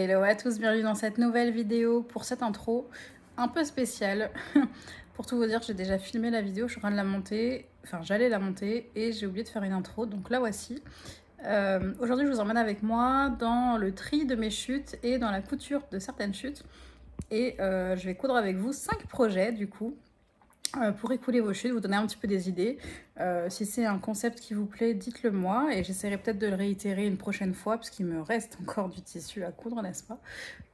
Hello à tous, bienvenue dans cette nouvelle vidéo pour cette intro un peu spéciale. Pour tout vous dire, j'ai déjà filmé la vidéo, je suis en train de la monter, enfin j'allais la monter et j'ai oublié de faire une intro, donc la voici. Aujourd'hui je vous emmène avec moi dans le tri de mes chutes et dans la couture de certaines chutes. Et je vais coudre avec vous 5 projets du coup. Pour écouler vos chutes, vous donner un petit peu des idées. Si c'est un concept qui vous plaît, dites-le moi et j'essaierai peut-être de le réitérer une prochaine fois parce qu'il me reste encore du tissu à coudre, n'est-ce pas?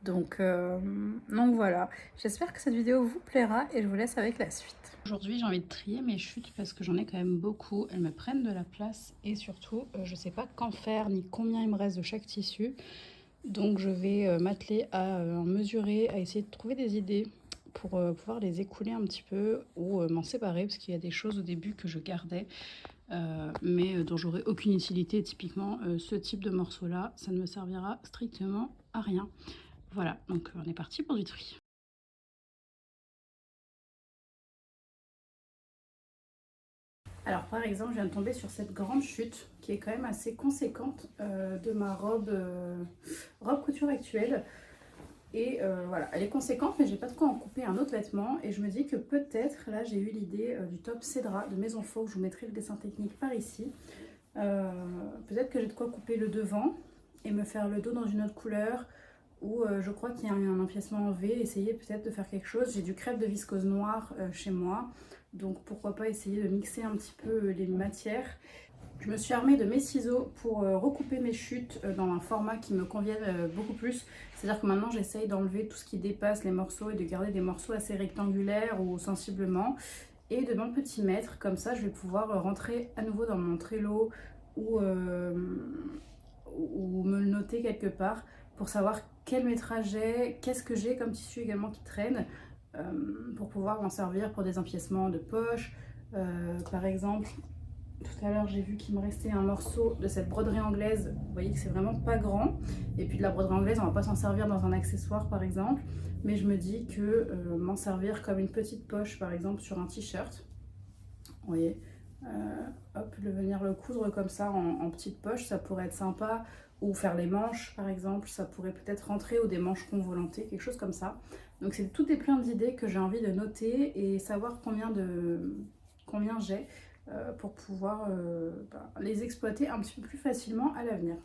Donc voilà, j'espère que cette vidéo vous plaira et je vous laisse avec la suite. Aujourd'hui j'ai envie de trier mes chutes parce que j'en ai quand même beaucoup, elles me prennent de la place et surtout je sais pas quand faire ni combien il me reste de chaque tissu. Donc je vais m'atteler à en mesurer, à essayer de trouver des idées pour pouvoir les écouler un petit peu ou m'en séparer parce qu'il y a des choses au début que je gardais mais dont j'aurais aucune utilité. Typiquement ce type de morceau là, ça ne me servira strictement à rien. Voilà, donc on est parti pour du tri. Alors par exemple, je viens de tomber sur cette grande chute qui est quand même assez conséquente de ma robe couture actuelle. Et voilà, elle est conséquente, mais j'ai pas de quoi en couper un autre vêtement. Et je me dis que peut-être, là j'ai eu l'idée du top Cédra de Maison Faux. Je vous mettrai le dessin technique par ici. Peut-être que j'ai de quoi couper le devant et me faire le dos dans une autre couleur. Ou je crois qu'il y a un empiècement en V. Essayer peut-être de faire quelque chose. J'ai du crêpe de viscose noire chez moi. Donc pourquoi pas essayer de mixer un petit peu les matières. Je me suis armée de mes ciseaux pour recouper mes chutes dans un format qui me convienne beaucoup plus. C'est-à-dire que maintenant j'essaye d'enlever tout ce qui dépasse les morceaux et de garder des morceaux assez rectangulaires ou sensiblement. Et de mon petit mètre, comme ça je vais pouvoir rentrer à nouveau dans mon Trello ou me le noter quelque part pour savoir quel métrage j'ai, qu'est-ce que j'ai comme tissu également qui traîne pour pouvoir m'en servir pour des empiècements de poche par exemple. Tout à l'heure, j'ai vu qu'il me restait un morceau de cette broderie anglaise. Vous voyez que c'est vraiment pas grand. Et puis de la broderie anglaise, on va pas s'en servir dans un accessoire, par exemple. Mais je me dis que m'en servir comme une petite poche, par exemple, sur un t-shirt. Vous voyez, hop, venir le coudre comme ça en petite poche, ça pourrait être sympa. Ou faire les manches, par exemple, ça pourrait peut-être rentrer, ou des manches convolantées, quelque chose comme ça. Donc tout est plein d'idées que j'ai envie de noter et savoir combien j'ai pour pouvoir les exploiter un petit peu plus facilement à l'avenir.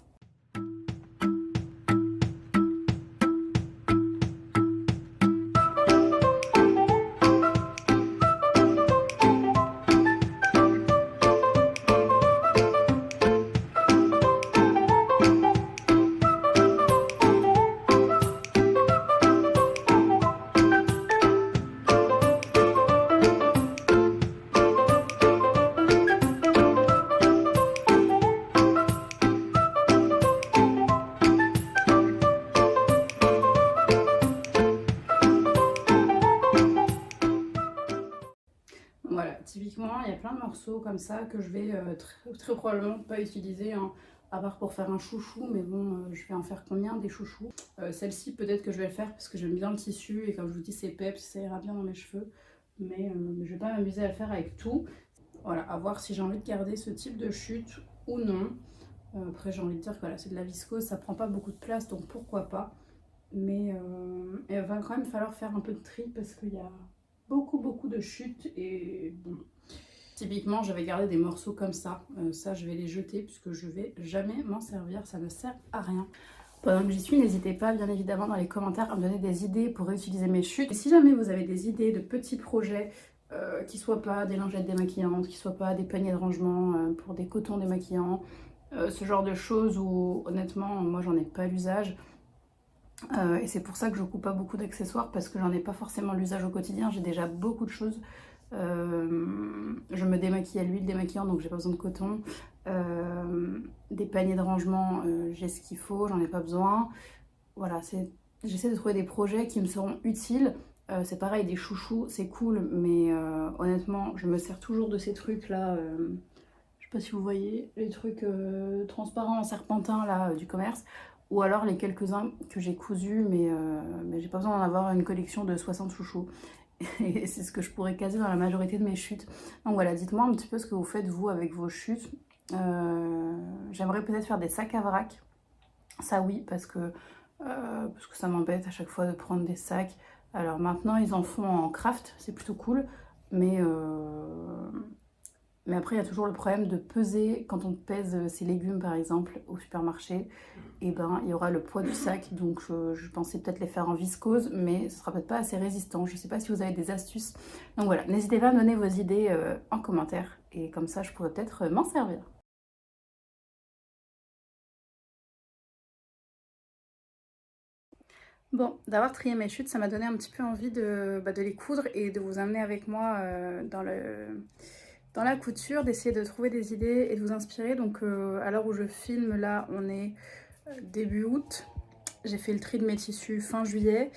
Voilà, typiquement, il y a plein de morceaux comme ça que je vais très probablement pas utiliser, hein, à part pour faire un chouchou, mais bon, je vais en faire combien des chouchous? Celle-ci, peut-être que je vais le faire parce que j'aime bien le tissu et comme je vous dis, c'est peps, ça ira bien dans mes cheveux, mais je vais pas m'amuser à le faire avec tout. Voilà, à voir si j'ai envie de garder ce type de chute ou non. Après, j'ai envie de dire que voilà, c'est de la viscose, ça prend pas beaucoup de place, donc pourquoi pas. Mais il va quand même falloir faire un peu de tri parce qu'il y a beaucoup de chutes et bon. Typiquement, j'avais gardé des morceaux comme ça. Ça, je vais les jeter puisque je vais jamais m'en servir. Ça ne sert à rien. Pendant que j'y suis, n'hésitez pas, bien évidemment, dans les commentaires à me donner des idées pour réutiliser mes chutes. Et si jamais vous avez des idées de petits projets qui ne soient pas des lingettes démaquillantes, qui ne soient pas des paniers de rangement pour des cotons démaquillants, ce genre de choses où, honnêtement, moi, j'en ai pas l'usage. Et c'est pour ça que je coupe pas beaucoup d'accessoires parce que j'en ai pas forcément l'usage au quotidien. J'ai déjà beaucoup de choses. Je me démaquille à l'huile démaquillant donc j'ai pas besoin de coton. Des paniers de rangement, j'ai ce qu'il faut, j'en ai pas besoin. Voilà, j'essaie de trouver des projets qui me seront utiles. C'est pareil, des chouchous, c'est cool, mais honnêtement, je me sers toujours de ces trucs là. Je sais pas si vous voyez, les trucs transparents en serpentin là du commerce. Ou alors les quelques-uns que j'ai cousus, mais j'ai pas besoin d'en avoir une collection de 60 chouchous. Et c'est ce que je pourrais caser dans la majorité de mes chutes. Donc voilà, dites-moi un petit peu ce que vous faites vous avec vos chutes. J'aimerais peut-être faire des sacs à vrac. Ça oui, parce que parce que ça m'embête à chaque fois de prendre des sacs. Alors maintenant, ils en font en craft, c'est plutôt cool, mais, euh, mais après, il y a toujours le problème de peser. Quand on pèse ses légumes, par exemple, au supermarché, et ben, il y aura le poids du sac. Donc, je pensais peut-être les faire en viscose, mais ce sera peut-être pas assez résistant. Je sais pas si vous avez des astuces. Donc voilà, n'hésitez pas à me donner vos idées en commentaire. Et comme ça, je pourrais peut-être m'en servir. Bon, d'avoir trié mes chutes, ça m'a donné un petit peu envie de les coudre et de vous amener avec moi dans la couture, d'essayer de trouver des idées et de vous inspirer. Donc à l'heure où je filme, là, on est début août. J'ai fait le tri de mes tissus fin juillet.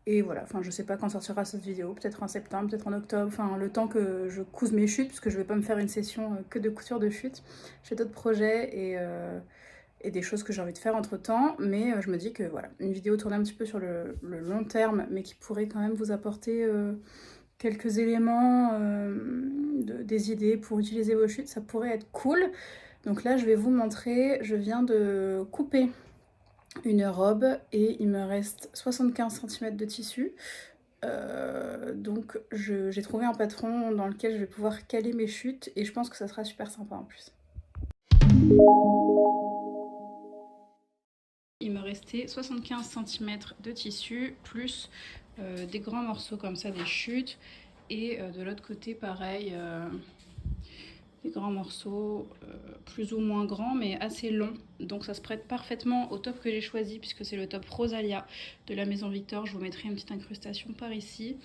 Et voilà, enfin je sais pas quand sortira cette vidéo, peut-être en septembre, peut-être en octobre, enfin le temps que je couse mes chutes, parce que je vais pas me faire une session que de couture de chutes. J'ai d'autres projets et des choses que j'ai envie de faire entre temps, mais je me dis que voilà, une vidéo tournée un petit peu sur le long terme, mais qui pourrait quand même vous apporter quelques éléments, des idées pour utiliser vos chutes, ça pourrait être cool. Donc là, je vais vous montrer, je viens de couper une robe et il me reste 75 cm de tissu. Donc j'ai trouvé un patron dans lequel je vais pouvoir caler mes chutes et je pense que ça sera super sympa en plus. Il me restait 75 cm de tissu plus des grands morceaux comme ça, des chutes. Et de l'autre côté, pareil, des grands morceaux plus ou moins grands mais assez longs. Donc ça se prête parfaitement au top que j'ai choisi puisque c'est le top Rosalia de la maison Victor. Je vous mettrai une petite incrustation par ici.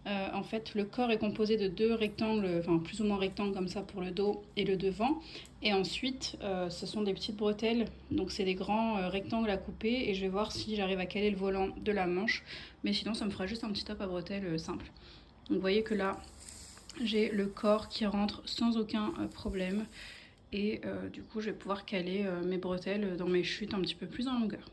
En fait, le corps est composé de deux rectangles, enfin plus ou moins rectangles comme ça pour le dos et le devant. Et ensuite, ce sont des petites bretelles. Donc c'est des grands rectangles à couper et je vais voir si j'arrive à caler le volant de la manche. Mais sinon, ça me fera juste un petit top à bretelles simple. Donc vous voyez que là, j'ai le corps qui rentre sans aucun problème. Et du coup, je vais pouvoir caler mes bretelles dans mes chutes un petit peu plus en longueur.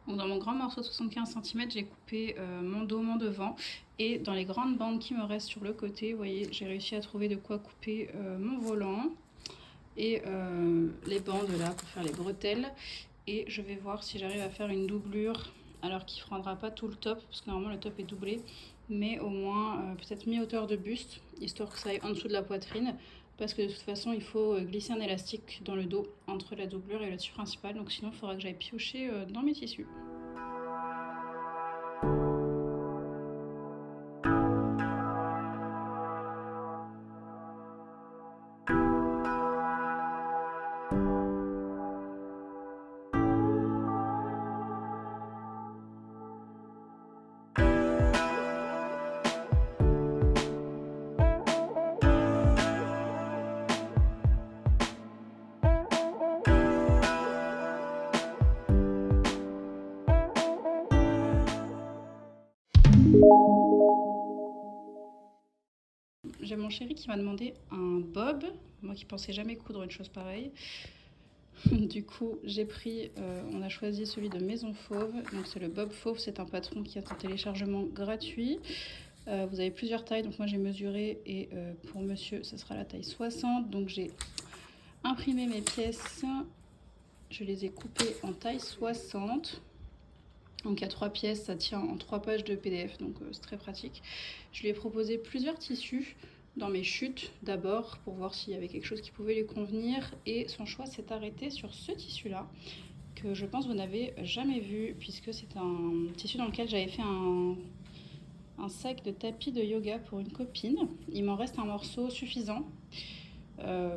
Donc dans mon grand morceau de 75 cm, j'ai coupé mon dos, mon devant. Et dans les grandes bandes qui me restent sur le côté, vous voyez, j'ai réussi à trouver de quoi couper mon volant. Et les bandes là pour faire les bretelles. Et je vais voir si j'arrive à faire une doublure. Alors qu'il ne prendra pas tout le top, parce que normalement le top est doublé. Mais au moins peut-être mi-hauteur de buste, histoire que ça aille en dessous de la poitrine. Parce que de toute façon, il faut glisser un élastique dans le dos entre la doublure et le tissu principal. Donc sinon, il faudra que j'aille piocher dans mes tissus. J'ai mon chéri qui m'a demandé un bob. Moi qui pensais jamais coudre une chose pareille. Du coup, j'ai pris, on a choisi celui de Maison Fauve. Donc c'est le Bob Fauve, c'est un patron qui est en téléchargement gratuit. Vous avez plusieurs tailles, donc moi j'ai mesuré et pour monsieur, ce sera la taille 60. Donc j'ai imprimé mes pièces, je les ai coupées en taille 60. Donc il y a 3 pièces, ça tient en 3 pages de PDF, donc c'est très pratique. Je lui ai proposé plusieurs tissus dans mes chutes d'abord pour voir s'il y avait quelque chose qui pouvait lui convenir. Et son choix s'est arrêté sur ce tissu-là, que je pense que vous n'avez jamais vu, puisque c'est un tissu dans lequel j'avais fait un sac de tapis de yoga pour une copine. Il m'en reste un morceau suffisant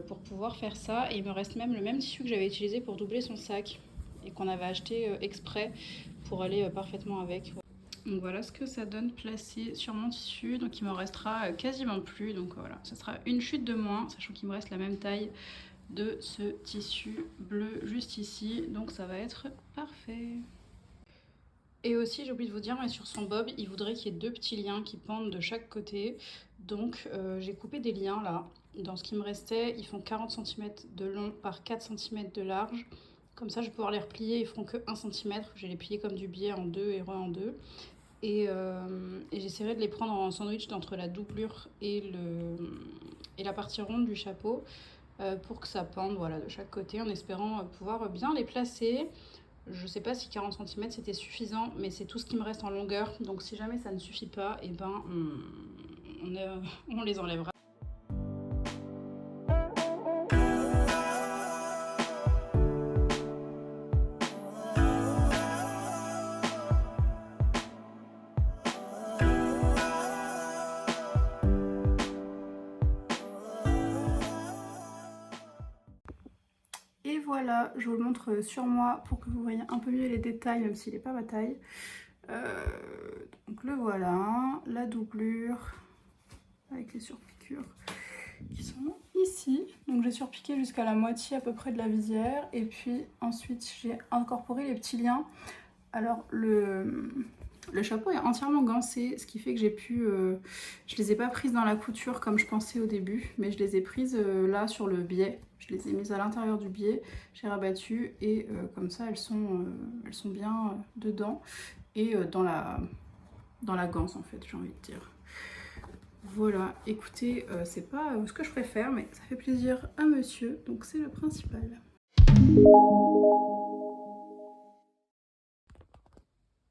pour pouvoir faire ça. Et il me reste même le même tissu que j'avais utilisé pour doubler son sac et qu'on avait acheté exprès pour aller parfaitement avec. Donc voilà ce que ça donne placé sur mon tissu. Donc il m'en restera quasiment plus. Donc voilà, ça sera une chute de moins, sachant qu'il me reste la même taille de ce tissu bleu juste ici. Donc ça va être parfait. Et aussi, j'ai oublié de vous dire, mais sur son bob, il voudrait qu'il y ait 2 petits liens qui pendent de chaque côté. Donc j'ai coupé des liens là. Dans ce qui me restait, ils font 40 cm de long par 4 cm de large. Comme ça, je vais pouvoir les replier, ils feront que 1 cm. Je vais les plier comme du biais en deux et en deux. Et j'essaierai de les prendre en sandwich entre la doublure et la partie ronde du chapeau pour que ça pende voilà, de chaque côté, en espérant pouvoir bien les placer. Je sais pas si 40 cm c'était suffisant, mais c'est tout ce qui me reste en longueur. Donc si jamais ça ne suffit pas, et ben on les enlèvera. Et voilà, je vous le montre sur moi pour que vous voyez un peu mieux les détails, même s'il n'est pas ma taille. Donc le voilà, la doublure avec les surpiqûres qui sont ici. Donc j'ai surpiqué jusqu'à la moitié à peu près de la visière et puis ensuite j'ai incorporé les petits liens. Alors le chapeau est entièrement gancé, ce qui fait que j'ai pu... je les ai pas prises dans la couture comme je pensais au début, mais je les ai prises là sur le biais. Je les ai mises à l'intérieur du biais, j'ai rabattu et comme ça elles sont bien dedans et dans la ganse en fait, j'ai envie de dire. Voilà, écoutez, c'est pas ce que je préfère, mais ça fait plaisir à monsieur, donc c'est le principal.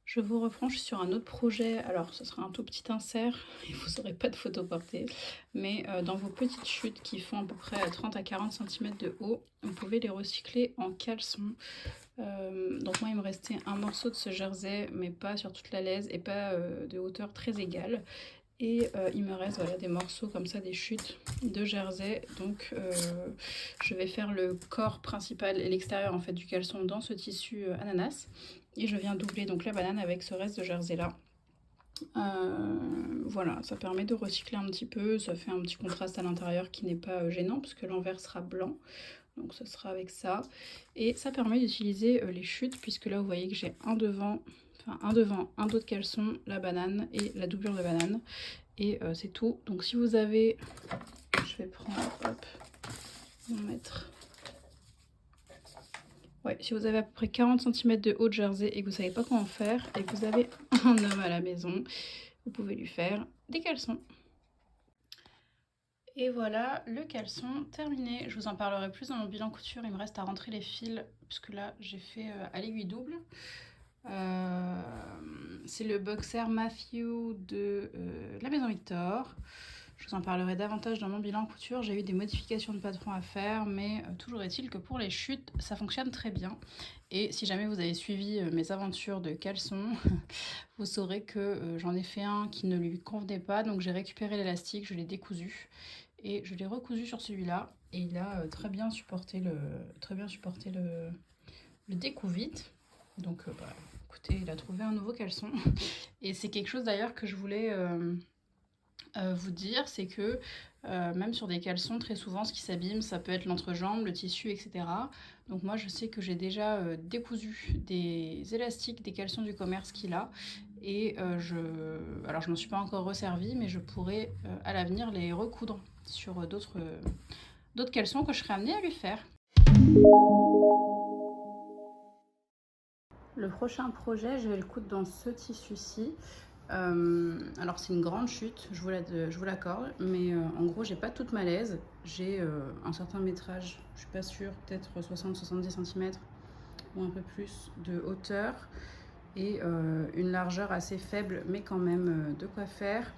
Je vous reprends sur un autre projet, alors ce sera un tout petit insert et vous n'aurez pas de photo portée, mais dans vos petites chutes qui font à peu près 30 à 40 cm de haut, vous pouvez les recycler en caleçon. Donc moi il me restait un morceau de ce jersey, mais pas sur toute la laise et pas de hauteur très égale. Et il me reste voilà, des morceaux comme ça, des chutes de jersey. Donc je vais faire le corps principal et l'extérieur en fait du caleçon dans ce tissu ananas. Et je viens doubler donc la banane avec ce reste de jersey là. Voilà, ça permet de recycler un petit peu. Ça fait un petit contraste à l'intérieur qui n'est pas gênant puisque l'envers sera blanc. Donc ce sera avec ça. Et ça permet d'utiliser les chutes puisque là vous voyez que j'ai un devant, un dos de caleçon, la banane et la doublure de banane. Et c'est tout. Donc si vous avez, je vais prendre, hop, mon mètre. Ouais, si vous avez à peu près 40 cm de haut de jersey et que vous savez pas comment faire et que vous avez un homme à la maison, vous pouvez lui faire des caleçons. Et voilà le caleçon terminé. Je vous en parlerai plus dans mon bilan couture. Il me reste à rentrer les fils puisque là j'ai fait à l'aiguille double. C'est le boxer Matthew de la maison Victor. Je vous en parlerai davantage dans mon bilan couture. J'ai eu des modifications de patron à faire, mais toujours est-il que pour les chutes, ça fonctionne très bien. Et si jamais vous avez suivi mes aventures de caleçon, vous saurez que j'en ai fait un qui ne lui convenait pas. Donc j'ai récupéré l'élastique, je l'ai décousu et je l'ai recousu sur celui-là. Et il a très bien supporté le découvite. Donc écoutez, il a trouvé un nouveau caleçon. Et c'est quelque chose d'ailleurs que je voulais vous dire, c'est que même sur des caleçons, très souvent ce qui s'abîme, ça peut être l'entrejambe, le tissu, etc. Donc moi je sais que j'ai déjà décousu des élastiques des caleçons du commerce qu'il a. Et alors je m'en suis pas encore resservi, mais je pourrais à l'avenir les recoudre sur d'autres caleçons que je serais amenée à lui faire. Le prochain projet, je vais le coudre dans ce tissu-ci. Alors c'est une grande chute, je vous l'accorde, mais en gros j'ai pas toute ma laise. J'ai un certain métrage, je suis pas sûre, peut-être 60-70 cm ou un peu plus de hauteur. Et une largeur assez faible, mais quand même de quoi faire.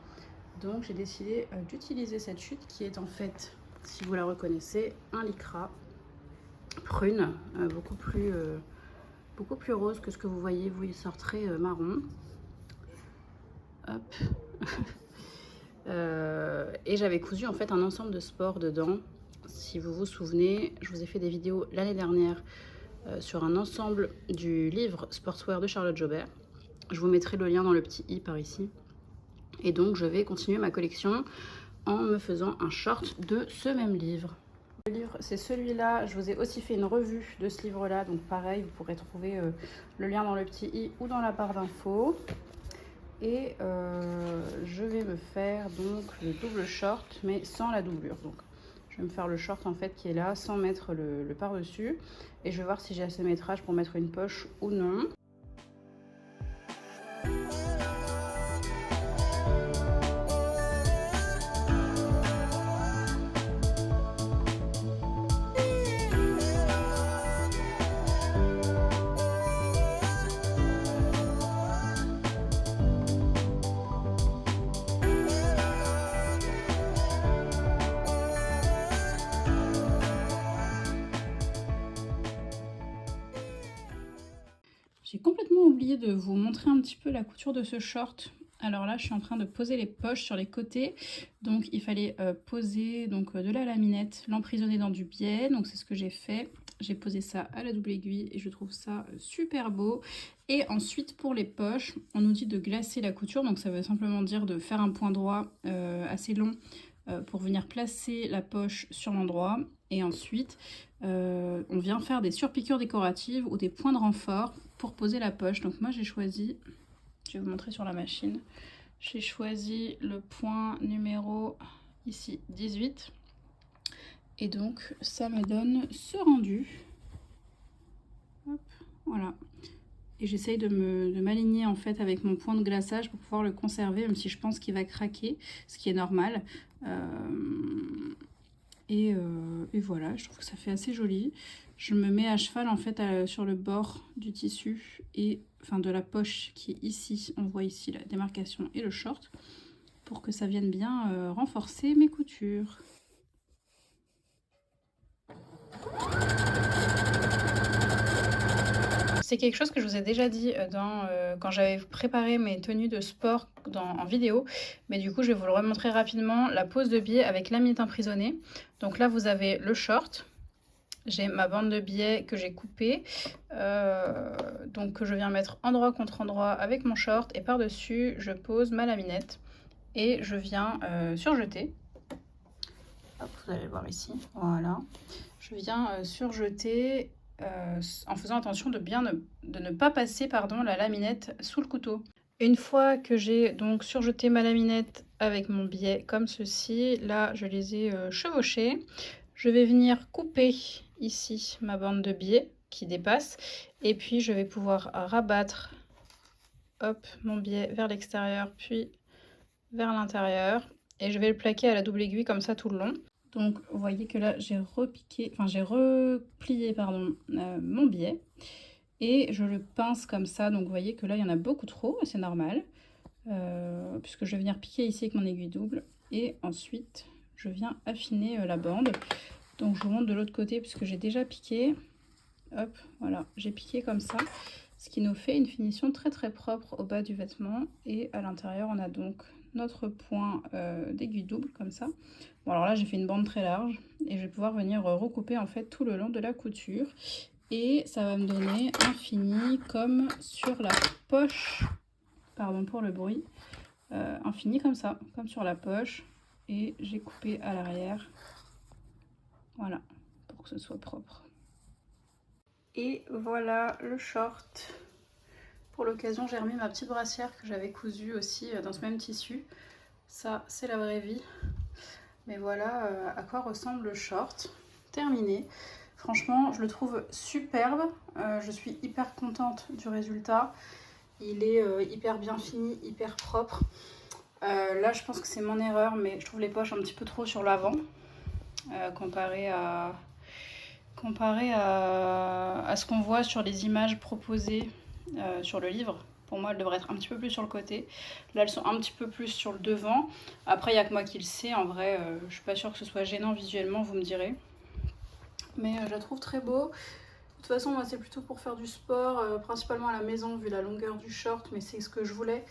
Donc j'ai décidé d'utiliser cette chute qui est en fait, si vous la reconnaissez, un lycra prune, beaucoup plus rose que ce que vous voyez, vous il sort très marron. Hop. Et j'avais cousu en fait un ensemble de sports dedans. Si vous vous souvenez, je vous ai fait des vidéos l'année dernière sur un ensemble du livre Sportswear de Charlotte Jobert. Je vous mettrai le lien dans le petit i par ici. Et donc je vais continuer ma collection en me faisant un short de ce même livre. Le livre c'est celui-là, je vous ai aussi fait une revue de ce livre-là, donc pareil, vous pourrez trouver le lien dans le petit i ou dans la barre d'infos. Et je vais me faire donc le double short, mais sans la doublure. Donc je vais me faire le short en fait qui est là, sans mettre le par-dessus. Et je vais voir si j'ai assez de métrage pour mettre une poche ou non. complètement oublié de vous montrer un petit peu la couture de ce short. Alors là, je suis en train de poser les poches sur les côtés. Donc, il fallait poser donc, de la laminette, l'emprisonner dans du biais. Donc, c'est ce que j'ai fait. J'ai posé ça à la double aiguille et je trouve ça super beau. Et ensuite, pour les poches, on nous dit de glacer la couture. Donc, ça veut simplement dire de faire un point droit assez long pour venir placer la poche sur l'endroit. Et ensuite, on vient faire des surpiqûres décoratives ou des points de renfort pour poser la poche. Donc, moi, j'ai choisi... Je vais vous montrer sur la machine. J'ai choisi le point numéro ici 18. Et donc ça me donne ce rendu. Hop, voilà. Et j'essaye de m'aligner en fait avec mon point de glaçage pour pouvoir le conserver, même si je pense qu'il va craquer, ce qui est normal. Et voilà, je trouve que ça fait assez joli. Je me mets à cheval en fait sur le bord du tissu et enfin de la poche qui est ici. On voit ici la démarcation et le short pour que ça vienne bien renforcer mes coutures. C'est quelque chose que je vous ai déjà dit quand j'avais préparé mes tenues de sport en vidéo. Mais du coup, je vais vous le remontrer rapidement. La pose de biais avec laminette emprisonnée. Donc là, vous avez le short. J'ai ma bande de biais que j'ai coupée. Donc que je viens mettre endroit contre endroit avec mon short. Et par-dessus, je pose ma laminette. Et je viens surjeter. Hop, vous allez le voir ici. Voilà. Je viens surjeter... en faisant attention de ne pas passer la laminette sous le couteau. Une fois que j'ai donc surjeté ma laminette avec mon biais comme ceci, là je les ai chevauchés. Je vais venir couper ici ma bande de biais qui dépasse et puis je vais pouvoir rabattre hop, mon biais vers l'extérieur puis vers l'intérieur et je vais le plaquer à la double aiguille comme ça tout le long. Donc vous voyez que là j'ai replié mon biais et je le pince comme ça. Donc vous voyez que là il y en a beaucoup trop, c'est normal puisque je vais venir piquer ici avec mon aiguille double et ensuite je viens affiner la bande. Donc je vous montre de l'autre côté puisque j'ai déjà piqué. Hop, voilà, j'ai piqué comme ça, ce qui nous fait une finition très très propre au bas du vêtement et à l'intérieur on a donc notre point d'aiguille double comme ça. Bon alors là j'ai fait une bande très large et je vais pouvoir venir recouper en fait tout le long de la couture et ça va me donner un fini comme sur la poche, pardon pour le bruit, un fini comme ça, comme sur la poche et j'ai coupé à l'arrière, voilà, pour que ce soit propre. Et voilà le short. Pour l'occasion, j'ai remis ma petite brassière que j'avais cousue aussi dans ce même tissu. Ça, c'est la vraie vie. Mais voilà à quoi ressemble le short. Terminé. Franchement, je le trouve superbe. Je suis hyper contente du résultat. Il est hyper bien fini, hyper propre. Là, je pense que c'est mon erreur, mais je trouve les poches un petit peu trop sur l'avant. Comparé à ce qu'on voit sur les images proposées sur le livre. Pour moi, elles devraient être un petit peu plus sur le côté. Là, elles sont un petit peu plus sur le devant. Après, il n'y a que moi qui le sais. En vrai, je ne suis pas sûre que ce soit gênant visuellement, vous me direz. Mais je la trouve très beau. De toute façon, moi, c'est plutôt pour faire du sport, principalement à la maison, vu la longueur du short. Mais c'est ce que je voulais.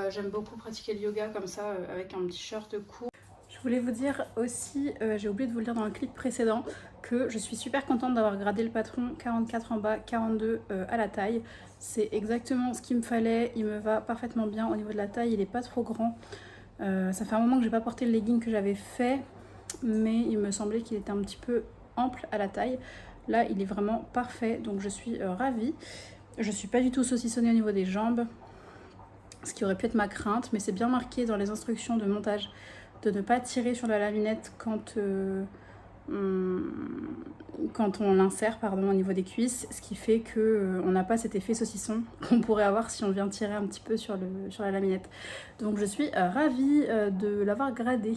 J'aime beaucoup pratiquer le yoga comme ça, avec un petit short court. Je voulais vous dire aussi, j'ai oublié de vous le dire dans le clip précédent, que je suis super contente d'avoir gradé le patron 44 en bas, 42 à la taille. C'est exactement ce qu'il me fallait, il me va parfaitement bien au niveau de la taille, il n'est pas trop grand. Ça fait un moment que j'ai pas porté le legging que j'avais fait, mais il me semblait qu'il était un petit peu ample à la taille. Là, il est vraiment parfait, donc je suis ravie. Je suis pas du tout saucissonnée au niveau des jambes, ce qui aurait pu être ma crainte, mais c'est bien marqué dans les instructions de montage de ne pas tirer sur la laminette quand on l'insère au niveau des cuisses, ce qui fait qu'on n'a pas cet effet saucisson qu'on pourrait avoir si on vient tirer un petit peu sur la laminette. Donc je suis ravie de l'avoir gradé.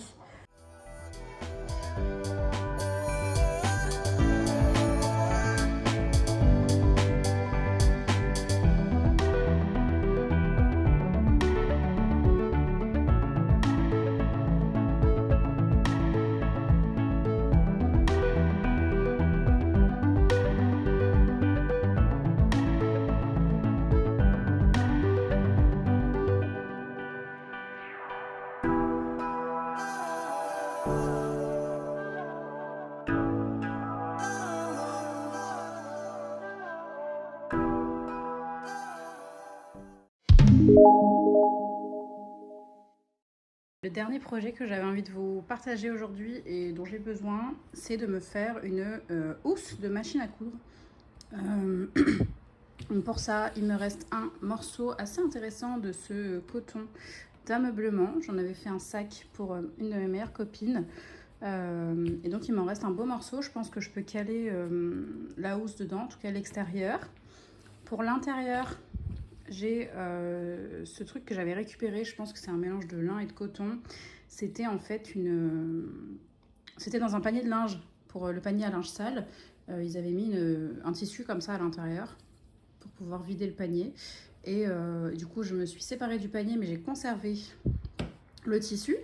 Le dernier projet que j'avais envie de vous partager aujourd'hui et dont j'ai besoin, c'est de me faire une housse de machine à coudre. Donc pour ça, il me reste un morceau assez intéressant de ce coton d'ameublement. J'en avais fait un sac pour une de mes meilleures copines. Et donc il m'en reste un beau morceau. Je pense que je peux caler la housse dedans, en tout cas l'extérieur. Pour l'intérieur, j'ai ce truc que j'avais récupéré. Je pense que c'est un mélange de lin et de coton. C'était en fait c'était dans un panier de linge, pour le panier à linge sale. Ils avaient mis un tissu comme ça à l'intérieur pour pouvoir vider le panier. Et du coup, je me suis séparée du panier, mais j'ai conservé le tissu.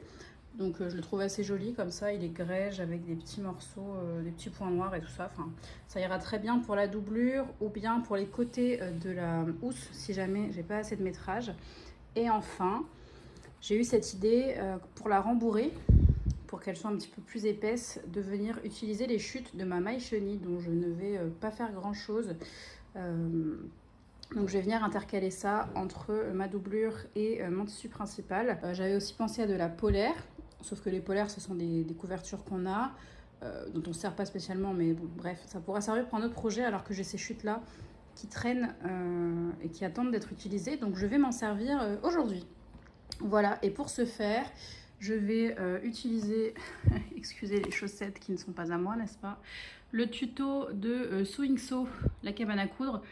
Donc je le trouve assez joli comme ça, il est grège avec des petits morceaux, des petits points noirs et tout ça. Enfin, ça ira très bien pour la doublure ou bien pour les côtés de la housse si jamais j'ai pas assez de métrage. Et enfin, j'ai eu cette idée pour la rembourrer, pour qu'elle soit un petit peu plus épaisse, de venir utiliser les chutes de ma maille chenille dont je ne vais pas faire grand chose. Donc je vais venir intercaler ça entre ma doublure et mon tissu principal. J'avais aussi pensé à de la polaire, sauf que les polaires ce sont des couvertures qu'on a, dont on ne sert pas spécialement, mais bon, bref, ça pourra servir pour un autre projet alors que j'ai ces chutes là qui traînent et qui attendent d'être utilisées. Donc je vais m'en servir aujourd'hui. Voilà, et pour ce faire, je vais utiliser, excusez les chaussettes qui ne sont pas à moi, n'est-ce pas, le tuto de Sewing Sew, la cabane à coudre,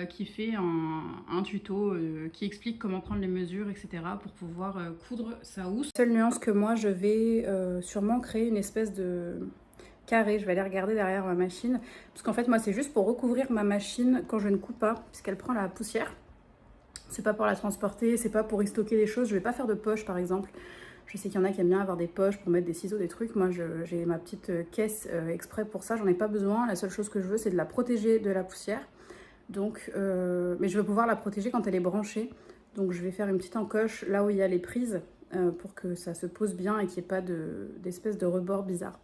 qui fait un tuto qui explique comment prendre les mesures, etc. pour pouvoir coudre sa housse. Seule nuance que moi, je vais sûrement créer une espèce de carré. Je vais aller regarder derrière ma machine, parce qu'en fait, moi, c'est juste pour recouvrir ma machine quand je ne coupe pas, puisqu'elle prend la poussière. C'est pas pour la transporter, c'est pas pour y stocker des choses. Je vais pas faire de poche, par exemple. Je sais qu'il y en a qui aiment bien avoir des poches pour mettre des ciseaux, des trucs. Moi, j'ai ma petite caisse exprès pour ça. J'en ai pas besoin. La seule chose que je veux, c'est de la protéger de la poussière. Donc, mais je veux pouvoir la protéger quand elle est branchée. Donc, je vais faire une petite encoche là où il y a les prises pour que ça se pose bien et qu'il n'y ait pas d'espèce de rebord bizarre.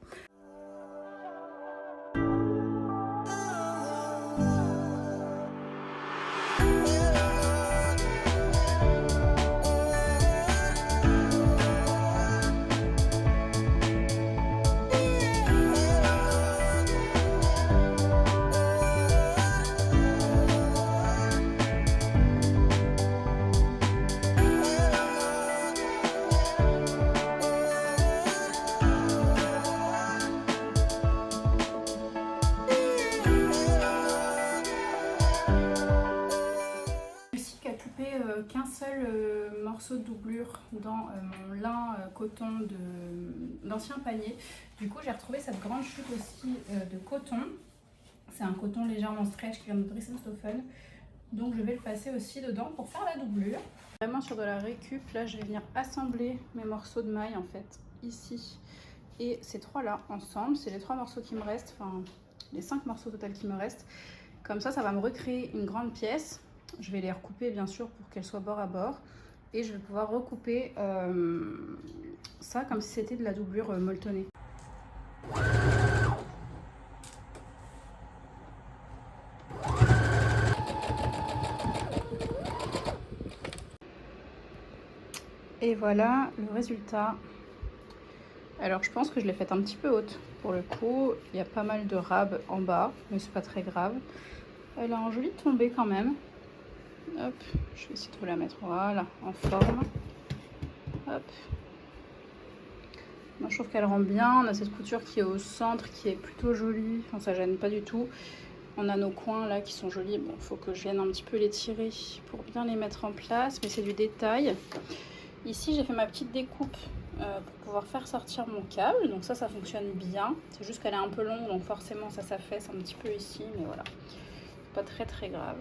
Qu'un seul morceau de doublure dans mon lin coton d'ancien panier. Du coup, j'ai retrouvé cette grande chute aussi de coton. C'est un coton légèrement stretch qui vient de Dressenstoffen. Donc je vais le passer aussi dedans pour faire la doublure. Vraiment sur de la récup, là je vais venir assembler mes morceaux de maille en fait, ici. Et ces trois là ensemble, c'est les 3 morceaux qui me restent, enfin les 5 morceaux total qui me restent. Comme ça va me recréer une grande pièce. Je vais les recouper bien sûr pour qu'elles soient bord à bord. Et je vais pouvoir recouper ça comme si c'était de la doublure molletonnée. Et voilà le résultat. Alors je pense que je l'ai faite un petit peu haute pour le coup. Il y a pas mal de rabes en bas, mais c'est pas très grave. Elle a un joli tombé quand même. Hop, je vais essayer de vous la mettre, voilà, en forme. Hop. Moi je trouve qu'elle rend bien. On a cette couture qui est au centre, qui est plutôt jolie. Enfin, ça gêne pas du tout. On a nos coins là qui sont jolis. Bon, il faut que je vienne un petit peu les tirer pour bien les mettre en place, mais c'est du détail. Ici, j'ai fait ma petite découpe pour pouvoir faire sortir mon câble. Donc ça fonctionne bien. C'est juste qu'elle est un peu longue, donc forcément ça s'affaisse un petit peu ici, mais voilà. Pas très très grave.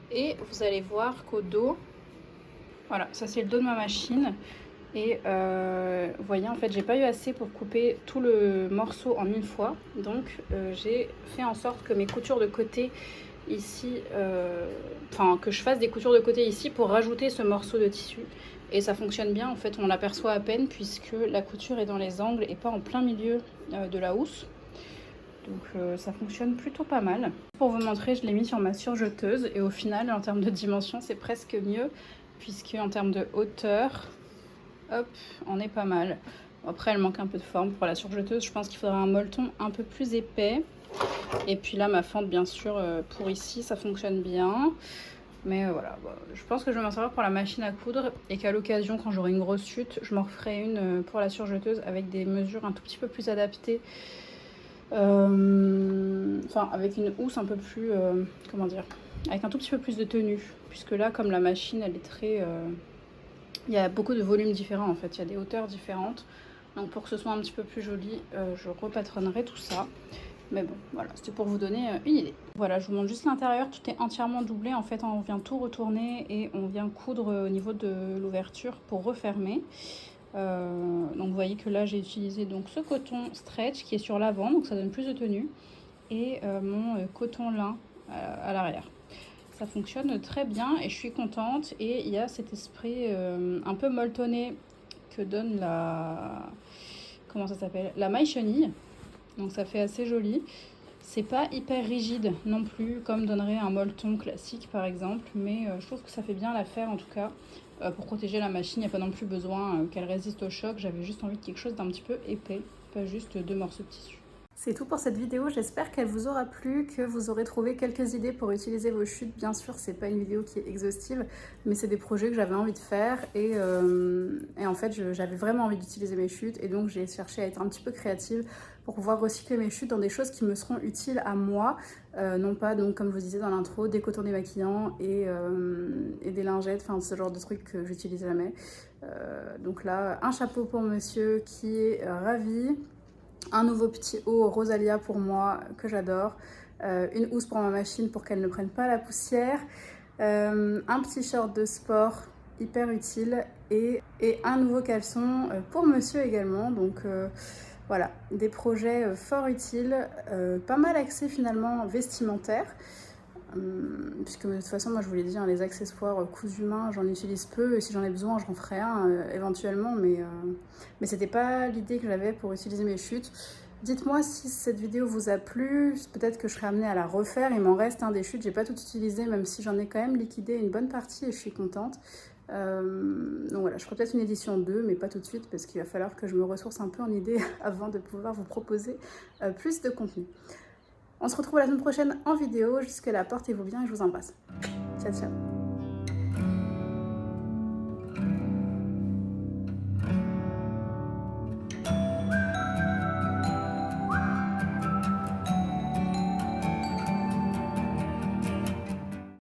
Et vous allez voir qu'au dos, voilà, ça c'est le dos de ma machine. Et vous voyez, en fait, j'ai pas eu assez pour couper tout le morceau en une fois. Donc j'ai fait en sorte que mes coutures de côté ici, enfin que je fasse des coutures de côté ici pour rajouter ce morceau de tissu. Et ça fonctionne bien, en fait, on l'aperçoit à peine puisque la couture est dans les angles et pas en plein milieu de la housse. Donc ça fonctionne plutôt pas mal. Pour vous montrer, je l'ai mis sur ma surjeteuse et au final, en termes de dimension, c'est presque mieux. puisque en termes de hauteur, hop, on est pas mal. Après, elle manque un peu de forme pour la surjeteuse. Je pense qu'il faudra un molleton un peu plus épais. Et puis là, ma fente, bien sûr, pour ici, ça fonctionne bien. Mais voilà, je pense que je vais m'en servir pour la machine à coudre et qu'à l'occasion, quand j'aurai une grosse chute, je m'en referai une pour la surjeteuse avec des mesures un tout petit peu plus adaptées. Enfin, avec une housse un peu plus, comment dire, avec un tout petit peu plus de tenue. Puisque là, comme la machine, elle est très... il y a beaucoup de volumes différents en fait, il y a des hauteurs différentes. Donc pour que ce soit un petit peu plus joli, je repatronnerai tout ça. Mais bon, voilà, c'était pour vous donner une idée. Voilà, je vous montre juste l'intérieur, tout est entièrement doublé. En fait, on vient tout retourner et on vient coudre au niveau de l'ouverture pour refermer. Donc vous voyez que là, j'ai utilisé donc ce coton stretch qui est sur l'avant, donc ça donne plus de tenue. Et mon coton lin à l'arrière. Ça fonctionne très bien et je suis contente. Et il y a cet esprit un peu molletonné que donne la... Comment ça s'appelle? La maille chenille. Donc ça fait assez joli. C'est pas hyper rigide non plus, comme donnerait un molleton classique par exemple, mais je trouve que ça fait bien l'affaire en tout cas. Pour protéger la machine, il n'y a pas non plus besoin qu'elle résiste au choc. J'avais juste envie de quelque chose d'un petit peu épais, pas juste 2 morceaux de tissu. C'est tout pour cette vidéo, j'espère qu'elle vous aura plu, que vous aurez trouvé quelques idées pour utiliser vos chutes. Bien sûr, c'est pas une vidéo qui est exhaustive, mais c'est des projets que j'avais envie de faire et en fait, j'avais vraiment envie d'utiliser mes chutes et donc j'ai cherché à être un petit peu créative pour pouvoir recycler mes chutes dans des choses qui me seront utiles à moi, non pas, donc comme je vous disais dans l'intro, des cotons démaquillants et des lingettes, enfin ce genre de trucs que j'utilise jamais. Donc là, un chapeau pour monsieur qui est ravi. Un nouveau petit haut Rosalia pour moi que j'adore, une housse pour ma machine pour qu'elle ne prenne pas la poussière, un petit short de sport hyper utile et un nouveau caleçon pour monsieur également. Donc voilà, des projets fort utiles, pas mal axés finalement vestimentaires. Puisque de toute façon, moi je vous l'ai dit, hein, les accessoires cousus main, j'en utilise peu et si j'en ai besoin, j'en ferai un éventuellement, mais c'était pas l'idée que j'avais pour utiliser mes chutes. Dites-moi si cette vidéo vous a plu, peut-être que je serai amenée à la refaire. Il m'en reste des chutes, j'ai pas tout utilisé, même si j'en ai quand même liquidé une bonne partie et je suis contente. Donc voilà, je ferai peut-être une édition 2, mais pas tout de suite parce qu'il va falloir que je me ressource un peu en idées avant de pouvoir vous proposer plus de contenu. On se retrouve la semaine prochaine en vidéo. Jusque là, portez-vous bien et je vous embrasse. Ciao, ciao.